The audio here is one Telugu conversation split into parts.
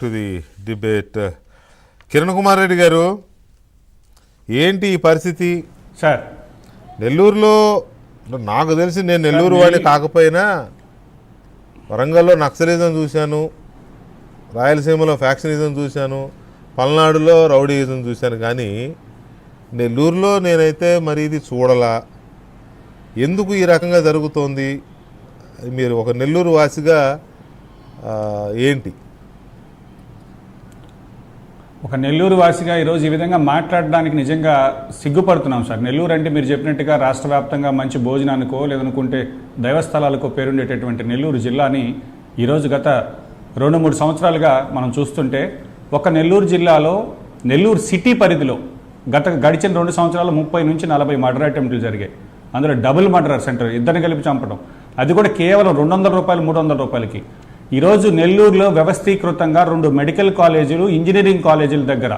To the debate. Kiran Kumar Reddy గారు, ఏంటి ఈ పరిస్థితి సార్? నెల్లూరులో నాకు తెలిసి నేను నెల్లూరు వాడిని కాకపోయినా వరంగల్లో నక్సలిజం చూశాను, రాయలసీమలో ఫ్యాక్షనిజం చూశాను, పల్నాడులో రౌడీయిజం చూశాను, కానీ నెల్లూరులో నేనైతే మరి ఇది చూడలా. ఎందుకు ఈ రకంగా జరుగుతోంది? మీరు ఒక నెల్లూరు వాసిగా ఏంటి? ఒక నెల్లూరు వాసిగా ఈరోజు ఈ విధంగా మాట్లాడడానికి నిజంగా సిగ్గుపడుతున్నాం సార్. నెల్లూరు అంటే మీరు చెప్పినట్టుగా రాష్ట్ర వ్యాప్తంగా మంచి భోజనానికో లేదనుకుంటే దైవస్థలాలకో పేరుండేటటువంటి నెల్లూరు జిల్లాని ఈరోజు గత 2-3 సంవత్సరాలుగా మనం చూస్తుంటే ఒక నెల్లూరు జిల్లాలో నెల్లూరు సిటీ పరిధిలో గడిచిన 2 సంవత్సరాలు 30 నుంచి 40 మర్డర్ అటెంప్ట్లు జరిగాయి. అందులో డబుల్ మర్డర్ సెంటర్, ఇద్దరిని కలిపి చంపడం, అది కూడా కేవలం 200 రూపాయలు 300 రూపాయలకి. ఈరోజు నెల్లూరులో వ్యవస్థీకృతంగా 2 మెడికల్ కాలేజీలు, ఇంజనీరింగ్ కాలేజీల దగ్గర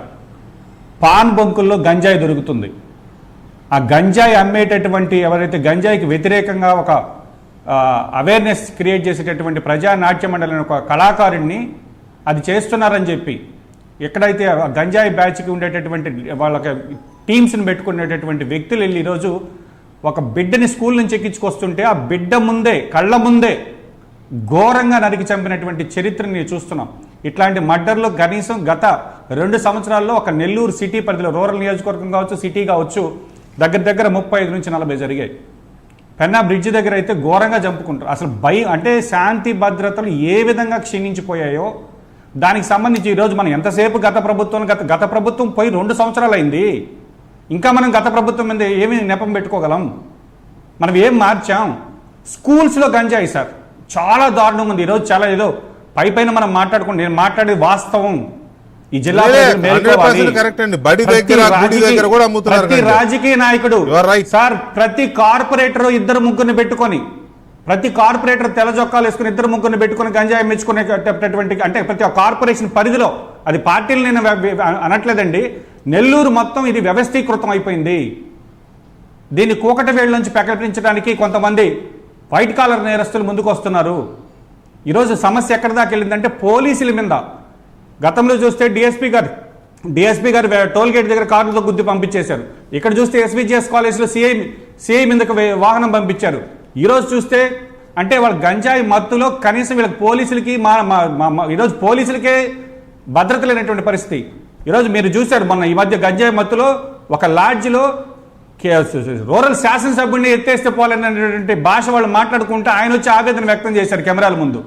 పాన్ బంకుల్లో గంజాయి దొరుకుతుంది. ఆ గంజాయి అమ్మేటటువంటి ఎవరైతే గంజాయికి వ్యతిరేకంగా ఒక అవేర్నెస్ క్రియేట్ చేసేటటువంటి ప్రజానాట్య మండలి ఒక కళాకారుడిని అది చేస్తున్నారని చెప్పి ఎక్కడైతే గంజాయి బ్యాచ్కి ఉండేటటువంటి వాళ్ళకి టీమ్స్ని పెట్టుకునేటటువంటి వ్యక్తులు వెళ్ళి ఈరోజు ఒక బిడ్డని స్కూల్ నుంచి ఎక్కించుకొస్తుంటే ఆ బిడ్డ ముందే కళ్ళ ముందే ఘోరంగా నరికి చంపినటువంటి చరిత్రని చూస్తున్నాం. ఇట్లాంటి మర్డర్లు కనీసం గత 2 సంవత్సరాల్లో ఒక నెల్లూరు సిటీ పరిధిలో, రూరల్ నియోజకవర్గం కావచ్చు, సిటీ కావచ్చు, దగ్గర 35 నుంచి 40 జరిగాయి. పెన్నా బ్రిడ్జ్ దగ్గర అయితే ఘోరంగా చంపుకుంటారు. అసలు భయం అంటే శాంతి భద్రతలు ఏ విధంగా క్షీణించిపోయాయో దానికి సంబంధించి ఈరోజు మనం ఎంతసేపు గత ప్రభుత్వం పోయి 2 సంవత్సరాలు అయింది. ఇంకా మనం గత ప్రభుత్వం మీద ఏమి నెపం పెట్టుకోగలం? మనం ఏం మార్చాం? స్కూల్స్లో గంజాయి సార్ చాలా దారుణంగా ఉంది. ఈరోజు చాలా ఏదో పైన మనం మాట్లాడుకుంటే, నేను మాట్లాడేది వాస్తవం. ఈ జిల్లా ప్రతి రాజకీయ నాయకుడు సార్, ప్రతి కార్పొరేటర్ 2-3 పెట్టుకొని, ప్రతి కార్పొరేటర్ తెల్ల చొక్కాలు వేసుకుని 2-3 పెట్టుకుని గంజాయి మెచ్చుకునేటటువంటి, అంటే ప్రతి కార్పొరేషన్ పరిధిలో, అది పార్టీలు నేను అనట్లేదండి, నెల్లూరు మొత్తం ఇది వ్యవస్థీకృతం అయిపోయింది. దీన్ని కూకటి వేళ్ళ నుంచి ప్రకటించడానికి కొంతమంది వైట్ కాలర్ నేరస్తులు ముందుకు వస్తున్నారు. ఈరోజు సమస్య ఎక్కడి దాకా వెళ్ళిందంటే పోలీసుల మీద. గతంలో చూస్తే డిఎస్పీ గారు టోల్ గేట్ దగ్గర కార్లతో గుద్ది పంపించేశారు. ఇక్కడ చూస్తే ఎస్విజిఎస్ కాలేజ్లో సిఐ మీదకి వాహనం పంపించారు. ఈరోజు చూస్తే అంటే వాళ్ళ గంజాయి మత్తులో కనీసం వీళ్ళకి పోలీసులకి ఈరోజు పోలీసులకే భద్రత లేనటువంటి పరిస్థితి. ఈరోజు మీరు చూశారు మొన్న ఈ మధ్య గంజాయి మత్తులో ఒక లాడ్జిలో రూరల్ శాసనసభ్యుడిని ఎత్తేస్తే పోలేనటువంటి భాష వాళ్ళు మాట్లాడుకుంటే ఆయన వచ్చి ఆవేదన వ్యక్తం చేశారు కెమెరాల ముందు,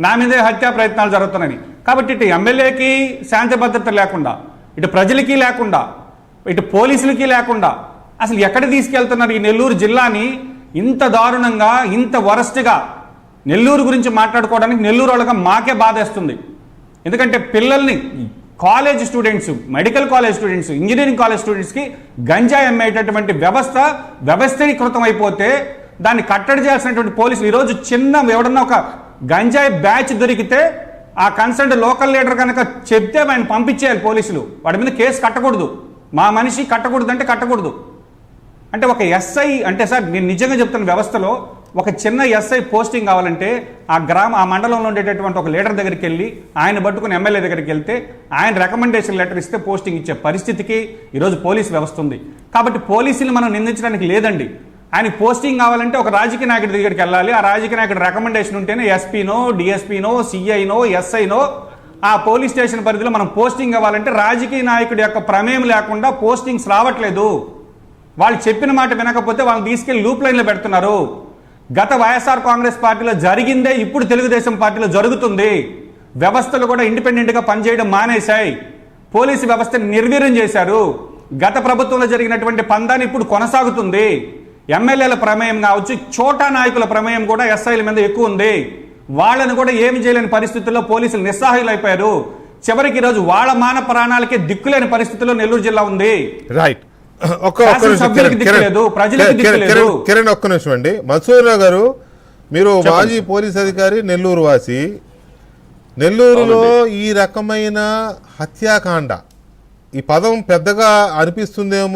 నా మీదే హత్యా ప్రయత్నాలు జరుగుతున్నాయని. కాబట్టి ఇటు ఎమ్మెల్యేకి శాంతి భద్రత లేకుండా, ఇటు ప్రజలకి లేకుండా, ఇటు పోలీసులకి లేకుండా అసలు ఎక్కడ తీసుకెళ్తున్నారు ఈ నెల్లూరు జిల్లాని? ఇంత దారుణంగా, ఇంత వరస్ట్గా నెల్లూరు గురించి మాట్లాడుకోవడానికి నెల్లూరు వాళ్ళగా మాకే బాధేస్తుంది. ఎందుకంటే పిల్లల్ని, college students, medical college students, engineering college స్టూడెంట్స్కి గంజాయి అమ్మేటటువంటి వ్యవస్థీకృతం అయిపోతే దాన్ని కట్టడి చేయాల్సినటువంటి పోలీసులు ఈరోజు ఎవడన్నా ఒక గంజాయి బ్యాచ్ దొరికితే ఆ కన్సర్న్ లోకల్ లీడర్ కనుక చెప్తే ఆయన పంపించేయాలి పోలీసులు. వాడి మీద కేసు కట్టకూడదు. మా మనిషి కట్టకూడదు అంటే కట్టకూడదు. అంటే ఒక ఎస్ఐ అంటే సార్, నేను నిజంగా చెప్తున్న వ్యవస్థలో ఒక చిన్న ఎస్ఐ పోస్టింగ్ కావాలంటే ఆ మండలంలో ఉండేటటువంటి ఒక లీడర్ దగ్గరికి వెళ్ళి ఆయన పట్టుకుని ఎమ్మెల్యే దగ్గరికి వెళ్తే ఆయన రికమెండేషన్ లెటర్ ఇస్తే పోస్టింగ్ ఇచ్చే పరిస్థితికి ఈరోజు పోలీసు వ్యవస్థ ఉంది. కాబట్టి పోలీసులు మనం నిందించడానికి లేదండి. ఆయనకి పోస్టింగ్ కావాలంటే ఒక రాజకీయ నాయకుడి దగ్గరికి వెళ్ళాలి. ఆ రాజకీయ నాయకుడు రికమెండేషన్ ఉంటేనే ఎస్పీనో, డిఎస్పీనో, సిఐనో, ఎస్ఐనో ఆ పోలీస్ స్టేషన్ పరిధిలో మనం పోస్టింగ్ కావాలంటే రాజకీయ నాయకుడి యొక్క ప్రమేయం లేకుండా పోస్టింగ్స్ రావట్లేదు. వాళ్ళు చెప్పిన మాట వినకపోతే వాళ్ళని తీసుకెళ్లి లూప్ లైన్లో పెడుతున్నారు. గత వైఎస్ఆర్ కాంగ్రెస్ పార్టీలో జరిగిందే ఇప్పుడు తెలుగుదేశం పార్టీలో జరుగుతుంది. వ్యవస్థలు కూడా ఇండిపెండెంట్గా పనిచేయడం మానేశాయి. పోలీసు వ్యవస్థని నిర్వీర్యం చేశారు. గత ప్రభుత్వంలో జరిగినటువంటి పందాన్ని ఇప్పుడు కొనసాగుతుంది. ఎమ్మెల్యేల ప్రమేయం కావచ్చు, చోటా నాయకుల ప్రమేయం కూడా ఎస్ఐల మీద ఎక్కువ ఉంది. వాళ్ళని కూడా ఏమి చేయలేని పరిస్థితుల్లో పోలీసులు నిస్సహాయులైపోయారు. చివరికి ఈరోజు వాళ్ళ మాన ప్రాణాలకే దిక్కులేని పరిస్థితుల్లో నెల్లూరు జిల్లా ఉంది. రైట్. కిరణ్, ఒక్క నిమిషం అండి. మధుసూదనరావు గారు, మీరు మాజీ పోలీస్ అధికారి, నెల్లూరు వాసి. నెల్లూరులో ఈ రకమైన హత్యాకాండ, ఈ పదం పెద్దగా అనిపిస్తుందేమో